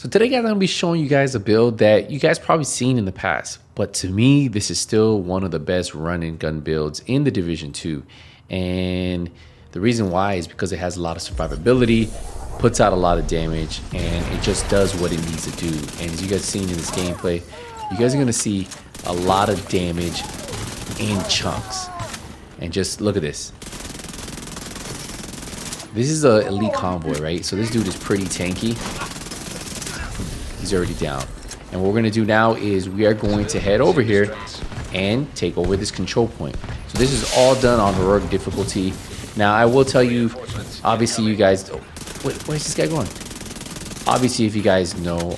So today, guys, I'm going to be showing you guys a build that you guys probably seen in the past. But to me, this is still one of the best run and gun builds in the Division 2. And the reason why is because it has a lot of survivability, puts out a lot of damage, and it just does what it needs to do. And as you guys seen in this gameplay, you guys are going to see a lot of damage in chunks. And just look at this. This is an elite convoy, right? So this dude is pretty tanky. He's already down. And what we're going to do now is we are going to head over here and take over this control point. So this is all done on heroic difficulty. Now, I will tell you, obviously, you guys... Oh, where's this guy going? Obviously, if you guys know,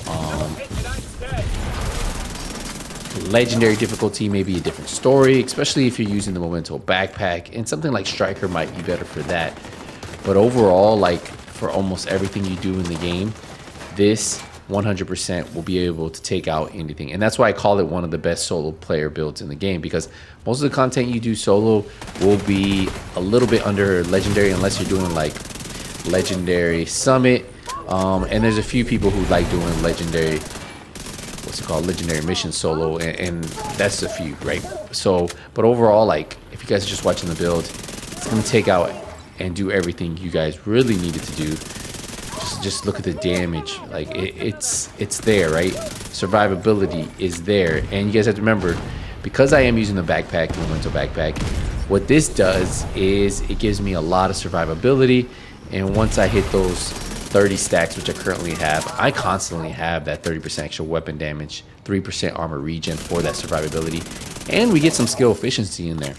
legendary difficulty may be a different story, especially if you're using the Memento backpack. And something like Striker might be better for that. But overall, like, for almost everything you do in the game, this 100% will be able to take out anything. And that's why I call it one of the best solo player builds in the game, because most of the content you do solo will be a little bit under legendary, unless you're doing like legendary summit. And there's a few people who like doing legendary, what's it called, legendary mission solo, and that's a few, right? So, but overall, like, if you guys are just watching the build, it's gonna take out and do everything you guys really needed to do. Just look at the damage. Like, it's there, right? Survivability is there. And you guys have to remember, because I am using the backpack, the Memento backpack, what this does is it gives me a lot of survivability. And once I hit those 30 stacks, which I currently have, I constantly have that 30% extra weapon damage, 3% armor regen for that survivability, and we get some skill efficiency in there.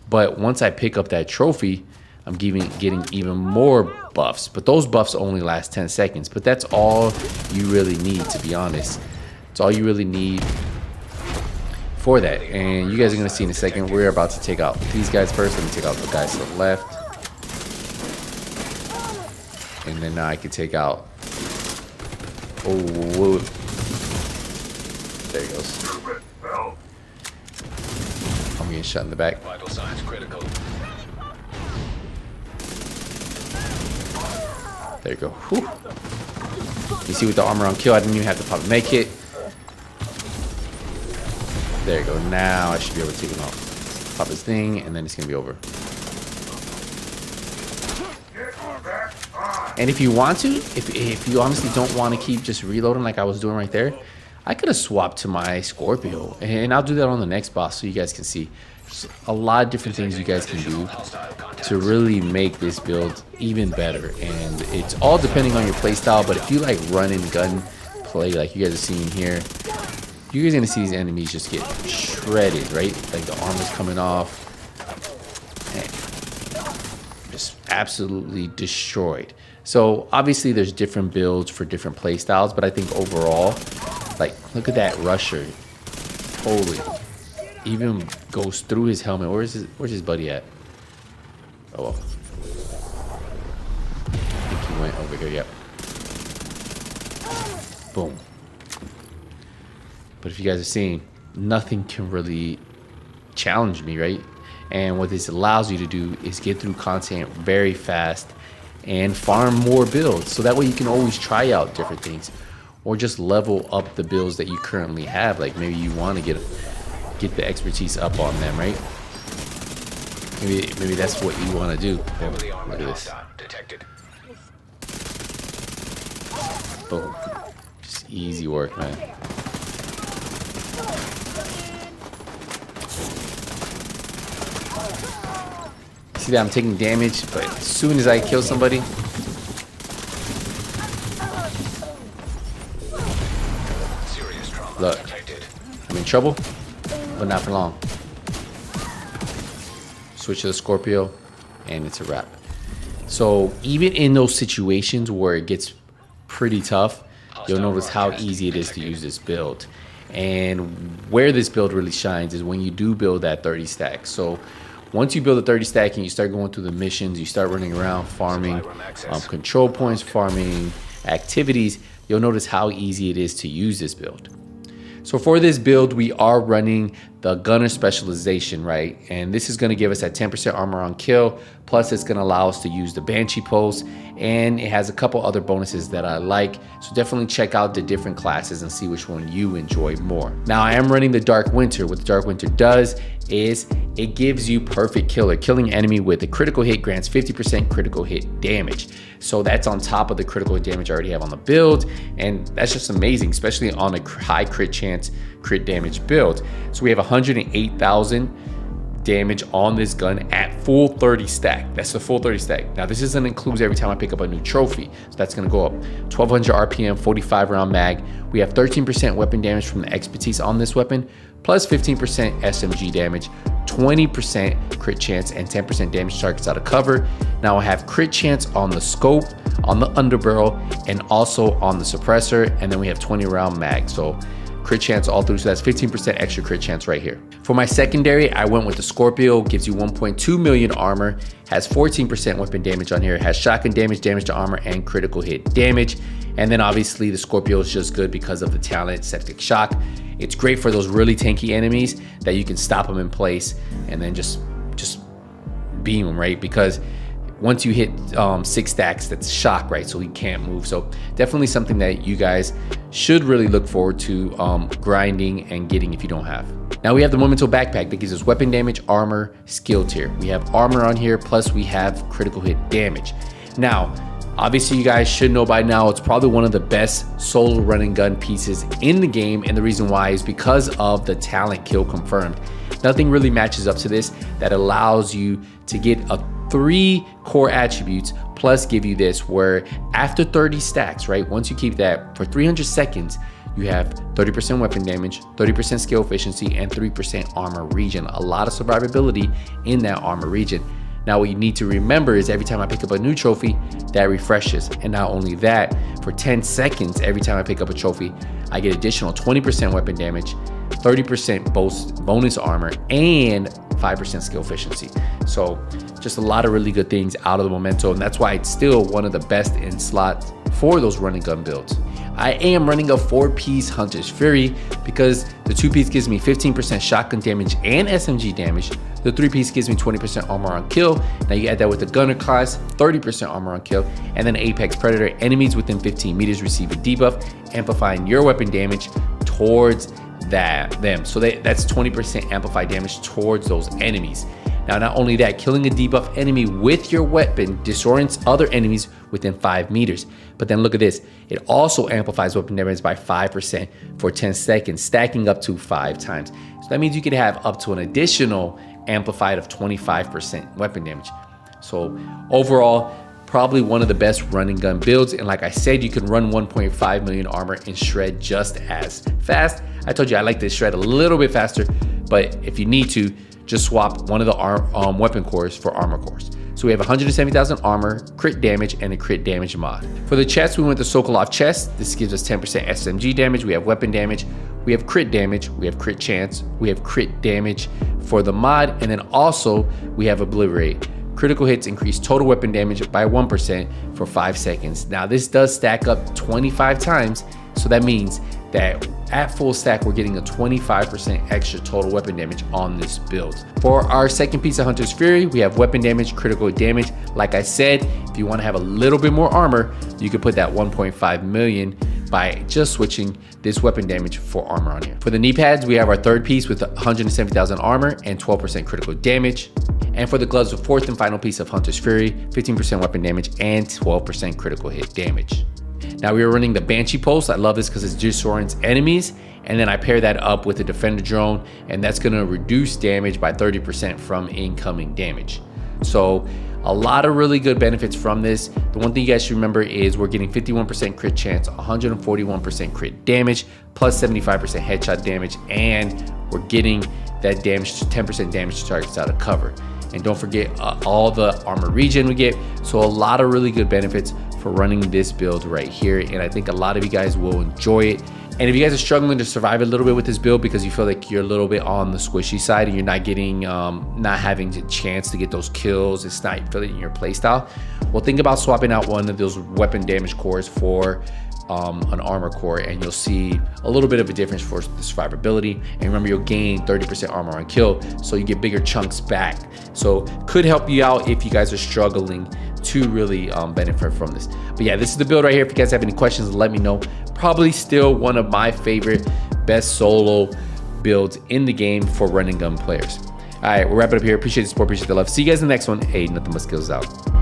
But once I pick up that trophy, I'm getting even more buffs, but those buffs only last 10 seconds. But that's all you really need, to be honest. It's all you really need for that. And you guys are going to see in a second, we're about to take out these guys first. Let me take out the guys to the left. And then now I can take out... Oh, whoa. There he goes. I'm getting shot in the back. Vital signs critical. There you go. Whew. You see with the armor on kill, I didn't even have to pop make it. There you go. Now I should be able to take him off. Pop his thing, and then it's going to be over. And if you want to, if you honestly don't want to keep just reloading like I was doing right there, I could have swapped to my Scorpio. And I'll do that on the next boss so you guys can see. There's a lot of different things you guys can do to really make this build even better. And it's all depending on your playstyle. But if you like run and gun play like you guys are seeing here, you guys are going to see these enemies just get shredded, right? Like the armor's coming off. Man, just absolutely destroyed. So obviously there's different builds for different playstyles. But I think overall, like, look at that rusher. Holy. Even goes through his helmet. Where's his buddy at? Oh, well. I think he went over here. Yep. Boom. But if you guys are seeing, nothing can really challenge me, right? And what this allows you to do is get through content very fast and farm more builds. So that way you can always try out different things, or just level up the builds that you currently have. Like maybe you want to get the expertise up on them, right? Maybe that's what you want to do. Boom. Look at this. Boom. Just easy work, man. See that I'm taking damage, but as soon as I kill somebody, look, I'm in trouble, but not for long. Switch to the Scorpio, and it's a wrap. So even in those situations where it gets pretty tough, you'll notice how easy it is to use this build. And where this build really shines is when you do build that 30 stack. So once you build a 30 stack and you start going through the missions, you start running around farming control points, farming activities, you'll notice how easy it is to use this build. So for this build, we are running the gunner specialization, right? And this is going to give us that 10% armor on kill, plus it's going to allow us to use the Banshee pulse, and it has a couple other bonuses that I like. So definitely check out the different classes and see which one you enjoy more. Now I am running the Dark Winter. What the Dark Winter does is it gives you perfect killer. Killing enemy with a critical hit grants 50% critical hit damage. So that's on top of the critical hit damage I already have on the build, and that's just amazing, especially on a high crit chance, crit damage build. So we have 108,000 damage on this gun at full 30 stack. That's the full 30 stack. Now this doesn't include every time I pick up a new trophy, so that's going to go up. 1200 RPM, 45 round mag. We have 13% weapon damage from the expertise on this weapon, plus 15% SMG damage, 20% crit chance, and 10% damage to targets out of cover. Now I have crit chance on the scope, on the underbarrel, and also on the suppressor, and then we have 20 round mag. So crit chance all through, so that's 15% extra crit chance right here. For my secondary, I went with the Scorpio. Gives you 1.2 million armor, has 14% weapon damage on here, has shotgun damage, damage to armor, and critical hit damage. And then obviously the Scorpio is just good because of the talent Septic Shock. It's great for those really tanky enemies that you can stop them in place and then just beam them, right? Because once you hit 6 stacks, that's shock, right? So he can't move. So definitely something that you guys should really look forward to grinding and getting if you don't have. Now we have the Memento backpack that gives us weapon damage, armor, skill tier. We have armor on here, plus we have critical hit damage. Now, obviously you guys should know by now, it's probably one of the best solo run and gun pieces in the game, and the reason why is because of the talent kill confirmed. Nothing really matches up to this that allows you to get a 3 core attributes plus give you this, where after 30 stacks, right, once you keep that for 300 seconds, you have 30% weapon damage, 30% skill efficiency, and 3% armor regen. A lot of survivability in that armor regen. Now what you need to remember is every time I pick up a new trophy, that refreshes. And not only that, for 10 seconds, every time I pick up a trophy, I get additional 20% weapon damage, 30% bonus armor, and 5% skill efficiency. So just a lot of really good things out of the Memento, and that's why it's still one of the best in slot for those run and gun builds. I am running a 4-piece Hunter's Fury because the 2-piece gives me 15% shotgun damage and SMG damage. The 3-piece gives me 20% armor on kill. Now you add that with the gunner class, 30% armor on kill, and then Apex Predator. Enemies within 15 meters receive a debuff, amplifying your weapon damage towards them. So that's 20% amplified damage towards those enemies. Now, not only that, killing a debuff enemy with your weapon disorients other enemies within 5 meters. But then look at this. It also amplifies weapon damage by 5% for 10 seconds, stacking up to 5 times. So that means you could have up to an additional amplified of 25% weapon damage. So overall, probably one of the best running gun builds. And like I said, you can run 1.5 million armor and shred just as fast. I told you I like to shred a little bit faster, but if you need to, just swap one of the weapon cores for armor cores. So we have 170,000 armor, crit damage, and a crit damage mod. For the chest, we went the Sokolov chest. This gives us 10% SMG damage. We have weapon damage, we have crit damage, we have crit chance, we have crit damage for the mod, and then also we have Obliterate. Critical hits increase total weapon damage by 1% for 5 seconds. Now this does stack up 25 times, so that means that at full stack, we're getting a 25% extra total weapon damage on this build. For our second piece of Hunter's Fury, we have weapon damage, critical damage. Like I said, if you want to have a little bit more armor, you could put that 1.5 million by just switching this weapon damage for armor on here. For the knee pads, we have our third piece with 170,000 armor and 12% critical damage. And for the gloves, the fourth and final piece of Hunter's Fury, 15% weapon damage and 12% critical hit damage. Now we are running the Banshee Pulse. I love this because it disorients enemies. And then I pair that up with the Defender Drone, and that's gonna reduce damage by 30% from incoming damage. So a lot of really good benefits from this. The one thing you guys should remember is we're getting 51% crit chance, 141% crit damage, plus 75% headshot damage, and we're getting that damage to 10% damage to targets out of cover. And don't forget all the armor regen we get. So a lot of really good benefits for running this build right here. And I think a lot of you guys will enjoy it. And if you guys are struggling to survive a little bit with this build because you feel like you're a little bit on the squishy side and you're not getting, not having the chance to get those kills, it's not fitting your playstyle, well, think about swapping out one of those weapon damage cores for an armor core, and you'll see a little bit of a difference for the survivability. And remember, you'll gain 30% armor on kill, so you get bigger chunks back. So could help you out if you guys are struggling to really benefit from this. But yeah, this is the build right here. If you guys have any questions, let me know. Probably still one of my favorite best solo builds in the game for run and gun players. All right, we'll wrap it up here. Appreciate the support, appreciate the love. See you guys in the next one. Hey, nothing but skills out.